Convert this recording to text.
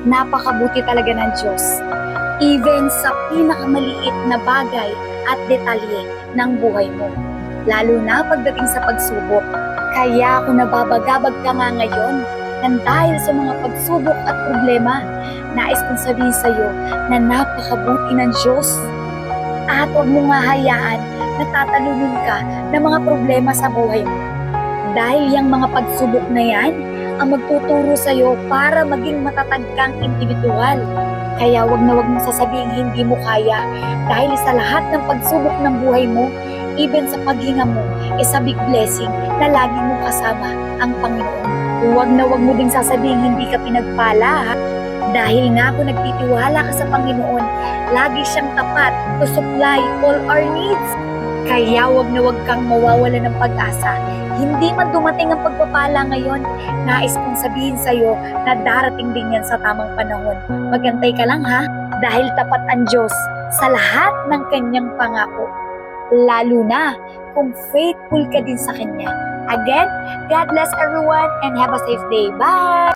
Napakabuti talaga ng Diyos. Even sa pinakamaliit na bagay at detalye ng buhay mo. Lalo na pagdating sa pagsubok. Kaya ako nababagabag ka nga ngayon nang dahil sa mga pagsubok at problema, nais kong sabihin sa iyo na napakabuti ng Diyos. At huwag mo nga hayaan na tatalunin ka ng mga problema sa buhay mo. Dahil yung mga pagsubok na yan ang magtuturo sa iyo para maging matatag kang individual. Kaya wag na wag mo sasabing hindi mo kaya dahil sa lahat ng pagsubok ng buhay mo, even sa paghinga mo, is a big blessing na lagi mo kasama ang Panginoon. Wag na wag mo ding sasabihin hindi ka pinagpala, ha? Dahil nga kung nagtitiwala ka sa Panginoon, lagi siyang tapat to supply all our needs. Kaya wag na wag kang mawawala ng pag-asa. Hindi man dumating ang pagpapala ngayon, nais kong sabihin sa'yo na darating din yan sa tamang panahon. Magantay ka lang, ha? Dahil tapat ang Diyos sa lahat ng kanyang pangako. Lalo na kung faithful ka din sa Kanya. Again, God bless everyone and have a safe day. Bye!